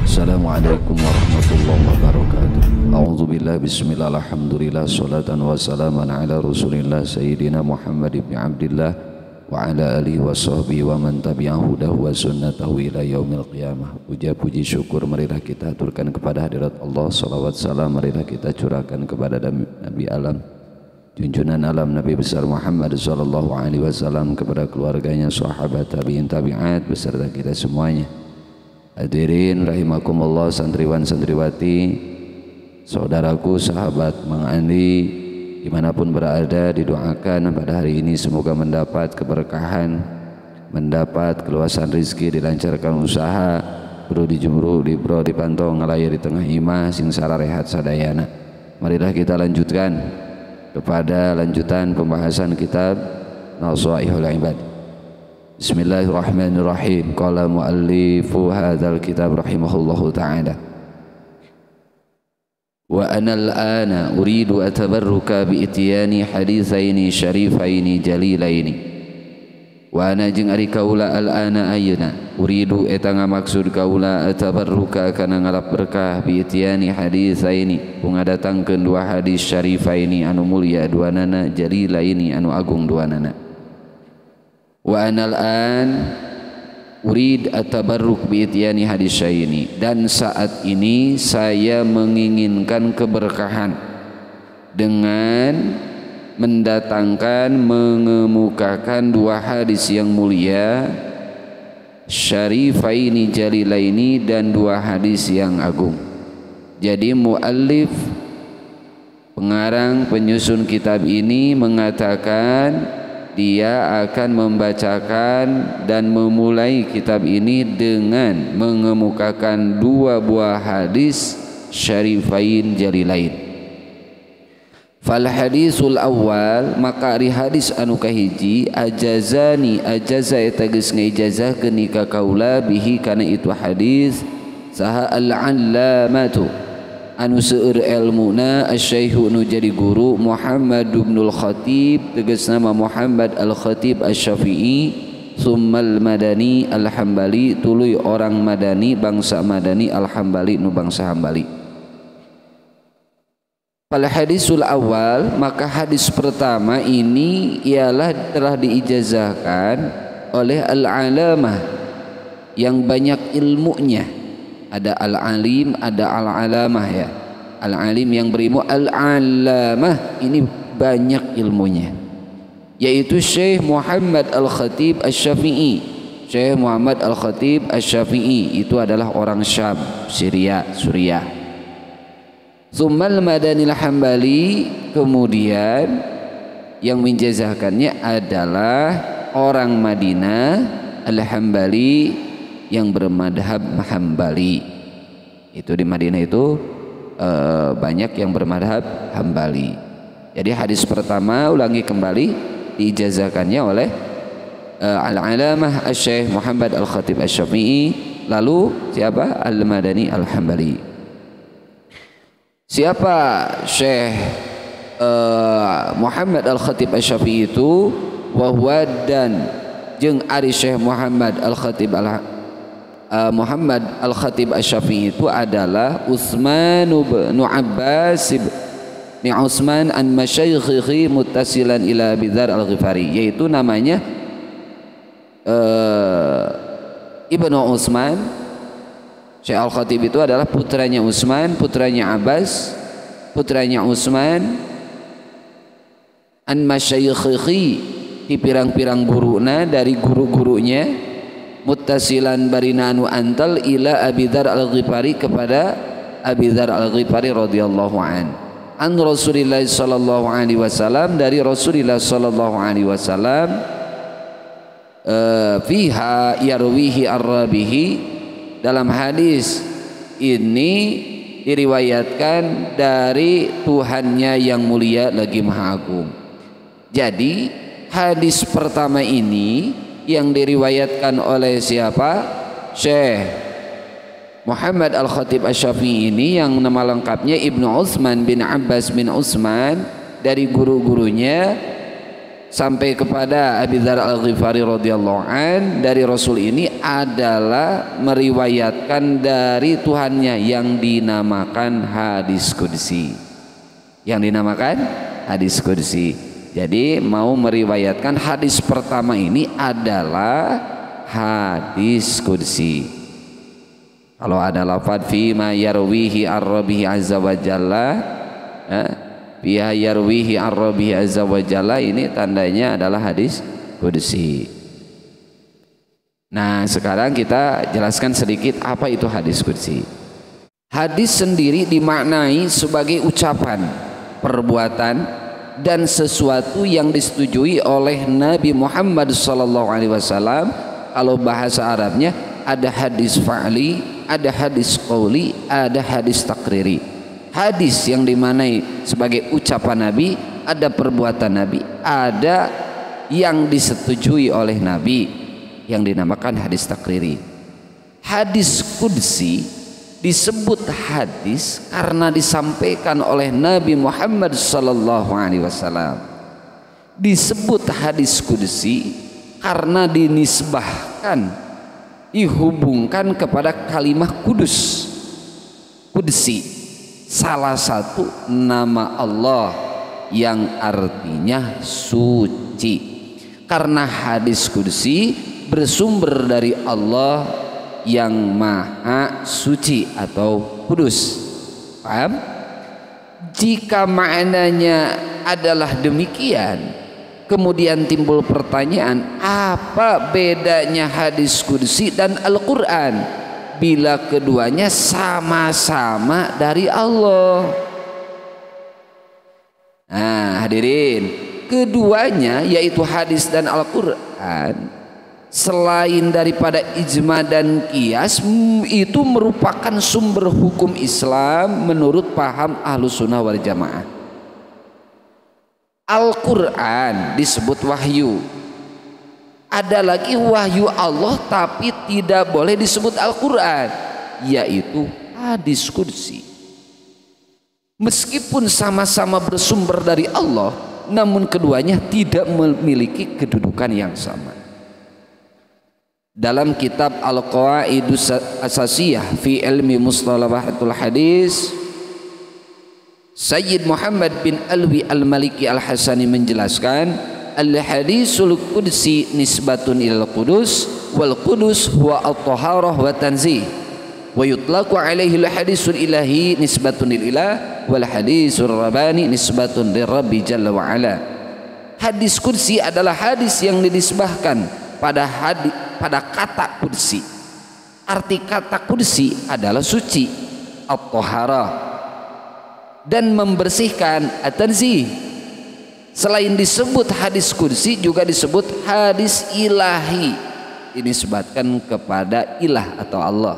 Assalamualaikum warahmatullahi wabarakatuh. A'udzubillah bismillah alhamdulillah salatan wa salaman ala rasulillah sayyidina Muhammad ibn Abdillah wa ala alihi wa sahbihi wa man tabi'ahu dahu wa sunnatahu ila yaumil qiyamah. Puja puji syukur marilah kita aturkan kepada hadirat Allah. Salawat salam marilah kita curahkan kepada Nabi alam, junjungan alam Nabi besar Muhammad sallallahu alaihi wasallam, kepada keluarganya, sahabat, tabi'in, tabi'at beserta kita semuanya. Hadirin rahimakumullah, santriwan santriwati, saudaraku, sahabat Mang Andi, dimanapun berada, didoakan pada hari ini semoga mendapat keberkahan, mendapat keluasan rizki, dilancarkan usaha, bro dijumru, dibro dipantau, ngelayar di tengah imah, singsara rehat sadayana. Marilah kita lanjutkan kepada lanjutan pembahasan kitab Nasaihul Ibad. Bismillahirrahmanirrahim. Qala muallifu hadzal kitab rahimahullahu ta'ala, wa ana al-ana uridu atabarruka bi ityani haditsaini syarifaini jalilaini. Wa ana jeung ari kaula al-ana ayeuna uridu eta ngamaksud kaula atabarruka kana ngalap berkah bi ityani haditsaini pungadatangkeun dua hadis syarifaini anu mulia duanana, jalilaini anu agung duanana. Wa anal an urid atabarruk bi ityani hadisyaini, dan saat ini saya menginginkan keberkahan dengan mendatangkan, mengemukakan dua hadis yang mulia, syarifaini jalilaini, dan dua hadis yang agung. Jadi muallif, pengarang penyusun kitab ini mengatakan dia akan membacakan dan memulai kitab ini dengan mengemukakan dua buah hadis syarifain jalilain. Fal hadisul awal, maka ari hadis anu kahiji, ajazani, ajaza eta geus ngaijazahkeun ka kaula bihi kana itu hadis saha al-allamatu anu seueur ilmuna asy-syaikhu nu jadi guru Muhammad ibnul Khatib, tegas nama Muhammad al-Khatib asy-Syafi'i, summal madani al-Hambali, tuluy orang Madani, bangsa Madani, al-Hambali nu bangsa Hambali. Pada hadisul awal, maka hadis pertama ini ialah telah diijazahkan oleh al-alamah yang banyak ilmunya. Ada al-alim, ada al-alamah ya. Al-alim yang berilmu, al-alamah ini banyak ilmunya, yaitu Syekh Muhammad al-Khatib asy-Syafi'i. Syekh Muhammad al-Khatib asy-Syafi'i itu adalah orang Syam, Syria, Suriah. Tsummal Madani al-Hambali, kemudian yang menjazahkannya adalah orang Madinah al-Hambali yang bermadhab Hambali. Itu di Madinah itu banyak yang bermadhab Hambali. Jadi hadis pertama, ulangi kembali, diijazahkannya oleh al-alamah asy-Syaikh Muhammad al-Khatib asy-Syafi'i. Lalu siapa? Al-Madani al-Hambali. Siapa Syekh Muhammad al-Khatib asy-Syafi'i itu? Wahwa, dan jeung ari Syekh Muhammad al-Khatib Muhammad al-Khatib asy-Syafi'i itu adalah Utsman bin Abbas bin Utsman an masyaikhihi muttasilan ila Abi Dzar al-Ghifari, yaitu namanya Ibnu Utsman. Syekh al-Khatib itu adalah putranya Utsman, putranya Abbas, putranya Utsman, an masyaikhihi, di pirang-pirang guruna, dari guru-gurunya, muttasilan barina anu antal ila Abi Dzar al-Ghifari, kepada Abi Dzar al-Ghifari radhiyallahu an Rasulillah sallallahu alaihi wasallam, dari Rasulullah sallallahu alaihi wasallam, fiha yarwihi ar-rabihi, dalam hadis ini diriwayatkan dari Tuhannya yang mulia lagi maha agung. Jadi hadis pertama ini yang diriwayatkan oleh siapa? Syekh Muhammad al-Khatib asy-Syafi'i ini, yang nama lengkapnya Ibnu Utsman bin Abbas bin Utsman, dari guru-gurunya sampai kepada Abi Dzar Al-Ghifari radhiyallahu an, dari Rasul ini adalah meriwayatkan dari Tuhannya yang dinamakan hadis qudsi. Yang dinamakan hadis qudsi. Jadi mau meriwayatkan hadis pertama ini adalah hadis qudsi. Kalau ada lafaz fi ma yarwihi ar-rabbihi azza wa jalla, biha yarwihi ar-rabbihi azza wa jalla, ini tandanya adalah hadis qudsi. Nah, sekarang kita jelaskan sedikit apa itu hadis qudsi. Hadis sendiri dimaknai sebagai ucapan, perbuatan, dan sesuatu yang disetujui oleh Nabi Muhammad SAW. Kalau bahasa Arabnya ada hadis fa'li, ada hadis qauli, ada hadis takriri. Hadis yang dimanai sebagai ucapan Nabi, ada perbuatan Nabi, ada yang disetujui oleh Nabi yang dinamakan hadis takriri. Hadis qudsi disebut hadis karena disampaikan oleh Nabi Muhammad SAW. Disebut hadis qudsi karena dinisbahkan, dihubungkan kepada kalimat kudus. Qudsi salah satu nama Allah yang artinya suci, karena hadis qudsi bersumber dari Allah yang maha suci atau kudus. Paham? Jika maknanya adalah demikian, kemudian timbul pertanyaan, apa bedanya hadis qudsi dan Al-Quran bila keduanya sama-sama dari Allah? Nah, hadirin, keduanya yaitu hadis dan Al-Quran, selain daripada ijma dan qiyas, itu merupakan sumber hukum Islam menurut paham Ahlus Sunnah wal Jamaah. Al-Quran disebut wahyu. Ada lagi wahyu Allah tapi tidak boleh disebut Al-Quran, yaitu hadis qudsi. Meskipun sama-sama bersumber dari Allah, namun keduanya tidak memiliki kedudukan yang sama. Dalam kitab Al-Qawaidus Asasiyah fi ilmi Mustalahatul Hadis, Sayyid Muhammad bin Alwi Al-Maliki Al-Hasani menjelaskan, al-hadisul qudsi nisbatun ilal qudus, wal qudus huwa at-taharah wa tanzih, wa yutlaqu alaihi al-hadisul ilahi nisbatun lil ilah, wal hadisul rabbani nisbatun lirabbi jalla wa ala. Hadis qudsi adalah hadis yang dinisbahkan pada kata qudsi. Arti kata qudsi adalah suci, at-taharah, dan membersihkan, at-tanzih. Selain disebut hadis qudsi juga disebut hadis ilahi, dinisbatkan kepada ilah atau Allah,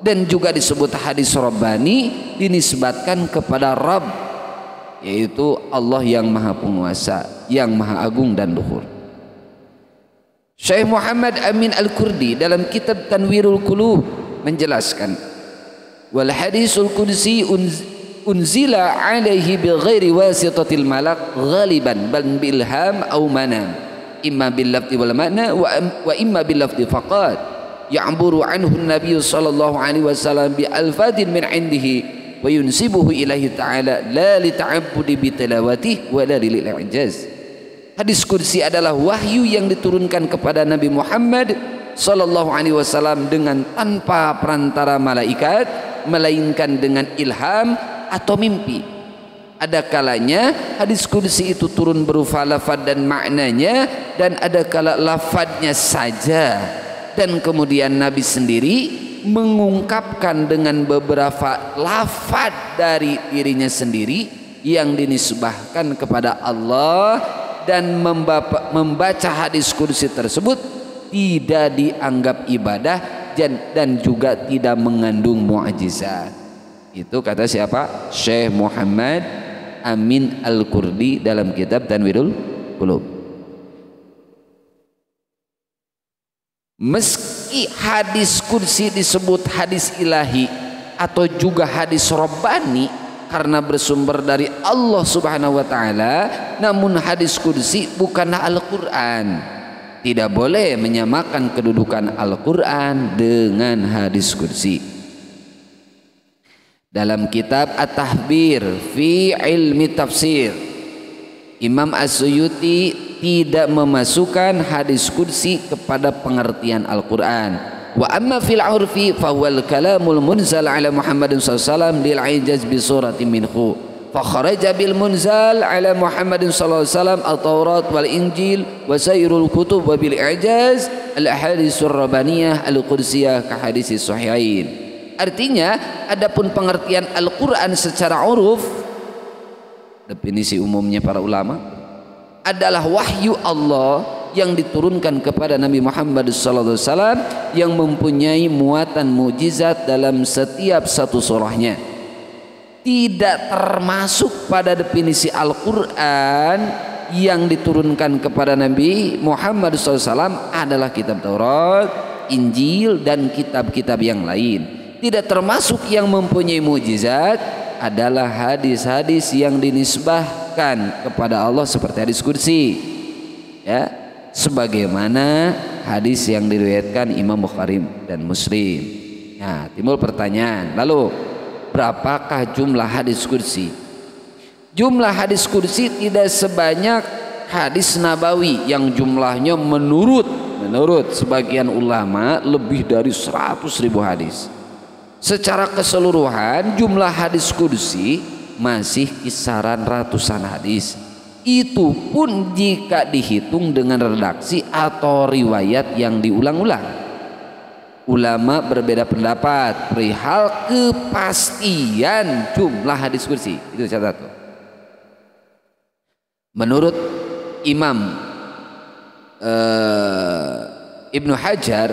dan juga disebut hadis rabbani, dinisbatkan kepada Rabb, yaitu Allah yang maha penguasa, yang maha agung dan luhur. Syekh Muhammad Amin Al-Kurdi dalam kitab Tanwirul Qulub menjelaskan, wal hadisul qudsi unzila alaihi bi ghairi wasitatil malak ghaliban bal bilham aw manam, imma bil lafzi wal makna wa imma bil lafzi faqat, ya'buru anhu an-nabiy sallallahu alaihi wasallam bi alfadin min indihi wa yunsibuhu ilaihi ta'ala la li ta'abbudi bi tilawatihi wa la lil i'jaz. Hadis qudsi adalah wahyu yang diturunkan kepada Nabi Muhammad sallallahu alaihi wasallam dengan tanpa perantara malaikat, melainkan dengan ilham atau mimpi. Ada kalanya hadis qudsi itu turun berupa lafaz dan maknanya, dan ada kala lafaznya saja, dan kemudian Nabi sendiri mengungkapkan dengan beberapa lafaz dari dirinya sendiri yang dinisbahkan kepada Allah, dan membaca hadis qudsi tersebut tidak dianggap ibadah dan juga tidak mengandung mu'jizat. Itu kata siapa? Syekh Muhammad Amin Al-Kurdi dalam kitab Tanwirul Qulub. Meski hadis qudsi disebut hadis ilahi atau juga hadis rabbani, karena bersumber dari Allah Subhanahu wa taala, namun hadis qudsi bukanlah Al-Qur'an. Tidak boleh menyamakan kedudukan Al-Qur'an dengan hadis qudsi. Dalam kitab At-Tahbir fi Ilmi Tafsir, Imam As-Suyuti tidak memasukkan hadis qudsi kepada pengertian Al-Qur'an. Wa amma fil urfi fa huwal kalamul munzal ala Muhammadin sallallahu alaihi wasallam lil ijaz bi suratin minhu fa kharaja bil munzal ala Muhammadin sallallahu alaihi wasallam at-Taurat wal Injil wa sairul kutub wa bil ijaz al ahaditsur rabbaniyah al qudsiyah ka hadis sahihain. Artinya adapun pengertian Al-Qur'an secara uruf, definisi umumnya para ulama, adalah wahyu Allah yang diturunkan kepada Nabi Muhammad SAW yang mempunyai muatan mukjizat dalam setiap satu surahnya. Tidak termasuk pada definisi Al-Quran yang diturunkan kepada Nabi Muhammad SAW adalah kitab Taurat, Injil, dan kitab-kitab yang lain. Tidak termasuk yang mempunyai mukjizat adalah hadis-hadis yang dinisbahkan kepada Allah seperti hadis qudsi, ya, sebagaimana hadis yang diriwayatkan Imam Bukhari dan Muslim. Nah, timbul pertanyaan, lalu berapakah jumlah hadis qudsi? Jumlah hadis qudsi tidak sebanyak hadis nabawi yang jumlahnya menurut sebagian ulama lebih dari 100.000 hadis. Secara keseluruhan jumlah hadis qudsi masih kisaran ratusan hadis. Itu pun jika dihitung dengan redaksi atau riwayat yang diulang-ulang. Ulama berbeda pendapat perihal kepastian jumlah hadis qudsi. Itu catat. Menurut Imam Ibnu Hajar,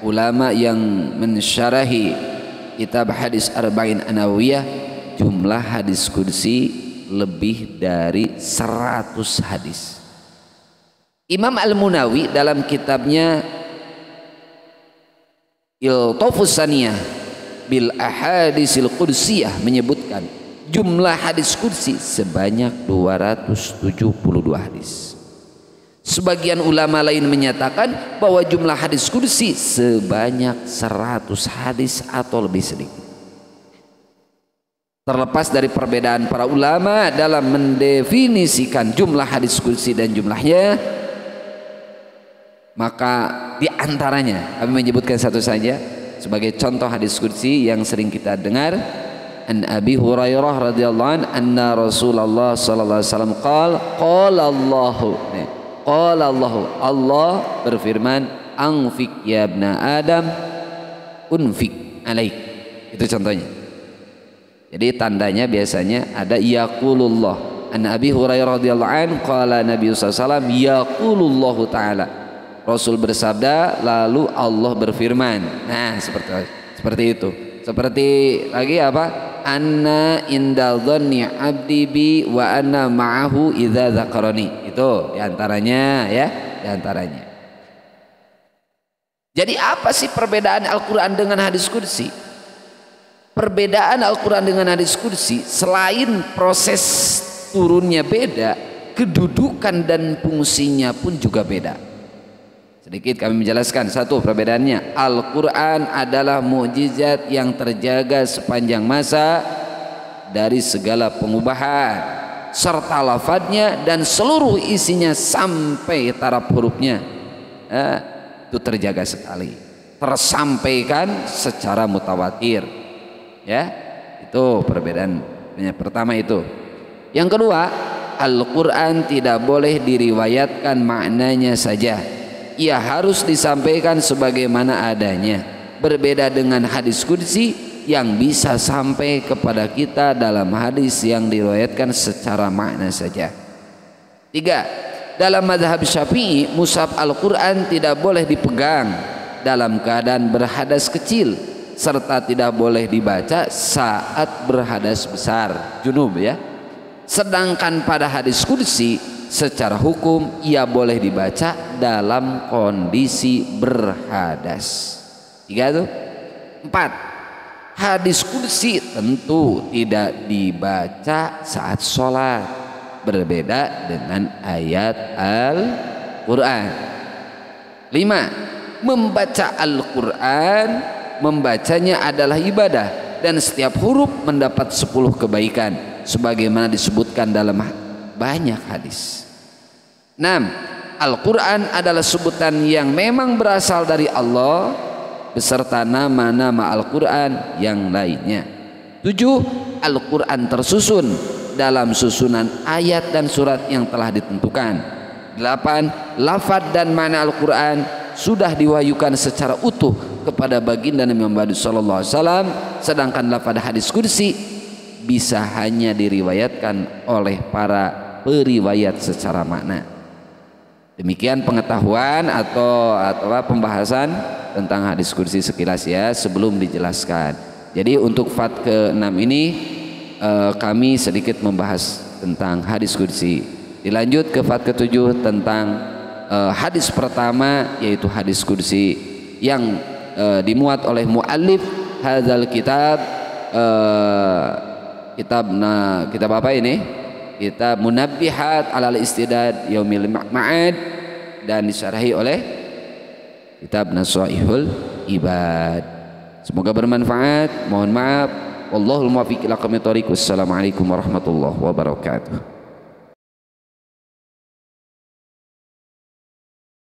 ulama yang mensyarahi kitab hadis Arba'in An-Nawawiyah, jumlah hadis qudsi lebih dari 100 hadis. Imam Al-Munawi dalam kitabnya Iltofus Saniyah bil Ahadisil Qudsiyah menyebutkan jumlah hadis qudsi sebanyak 272 hadis. Sebagian ulama lain menyatakan bahwa jumlah hadis qudsi sebanyak 100 hadis atau lebih sedikit. Terlepas dari perbedaan para ulama dalam mendefinisikan jumlah hadis qudsi dan jumlahnya, maka di antaranya kami menyebutkan satu saja sebagai contoh hadis qudsi yang sering kita dengar. An Abi Hurairah radhiyallahu anhu anna Rasulullah sallallahu alaihi wasallam qala Allah berfirman, anfik ya ibna Adam unfik alaik. Itu contohnya. Jadi tandanya biasanya ada yaqulullah. An Abi Hurairah radhiyallahu anhu qala Nabi sallallahu alaihi wasallam yaqulullahu taala. Rasul bersabda lalu Allah berfirman. Nah, seperti itu. Seperti lagi apa? Anna inda dhanni abdi bi wa anna ma'ahu idza dzakarani. Itu diantaranya, ya, diantaranya. Jadi apa sih perbedaan Al-Quran dengan hadis qudsi? Perbedaan Al-Quran dengan hadis qudsi selain proses turunnya beda, kedudukan dan fungsinya pun juga beda. Sedikit kami menjelaskan. Satu perbedaannya, Al-Quran adalah mukjizat yang terjaga sepanjang masa dari segala pengubahan, serta lafadznya dan seluruh isinya sampai taraf hurufnya itu terjaga sekali, tersampaikan secara mutawatir. Ya, itu perbedaan yang pertama itu. Yang kedua, Al-Quran tidak boleh diriwayatkan maknanya saja. Ia harus disampaikan sebagaimana adanya. Berbeda dengan hadis qudsi yang bisa sampai kepada kita dalam hadis yang diriwayatkan secara makna saja. Tiga, dalam mazhab Syafi'i, mushaf Al-Quran tidak boleh dipegang dalam keadaan berhadas kecil, serta tidak boleh dibaca saat berhadas besar, junub, ya. Sedangkan pada hadis qudsi secara hukum ia boleh dibaca dalam kondisi berhadas. Tiga tuh. Empat, Hadis kursi tentu tidak dibaca saat sholat, berbeda dengan ayat Al-Quran. 5. Membaca Al-Quran, membacanya adalah ibadah dan setiap huruf mendapat 10 kebaikan sebagaimana disebutkan dalam banyak hadis. 6. Al-Quran adalah sebutan yang memang berasal dari Allah beserta nama-nama Al-Quran yang lainnya. 7. Al-Quran tersusun dalam susunan ayat dan surat yang telah ditentukan. 8. Lafaz dan makna Al-Quran sudah diwahyukan secara utuh kepada baginda Nabi Muhammad SAW, sedangkan lafaz hadis kursi bisa hanya diriwayatkan oleh para periwayat secara makna. Demikian pengetahuan atau pembahasan tentang hadis kursi sekilas ya, sebelum dijelaskan. Jadi untuk fat ke-6 ini kami sedikit membahas tentang hadis kursi. Dilanjut ke fat ke-7 tentang hadis pertama, yaitu hadis kursi yang dimuat oleh muallif hadzal kitab. Kitab apa ini? Kitab Munabbihat alal Istidad Yaumil Ma'ad, dan disyarahi oleh kitab Nasaihul Ibad. Semoga bermanfaat. Mohon maaf. Wallahul muwaffiq ila aqwamit thoriq. Wassalamualaikum warahmatullahi wabarakatuh.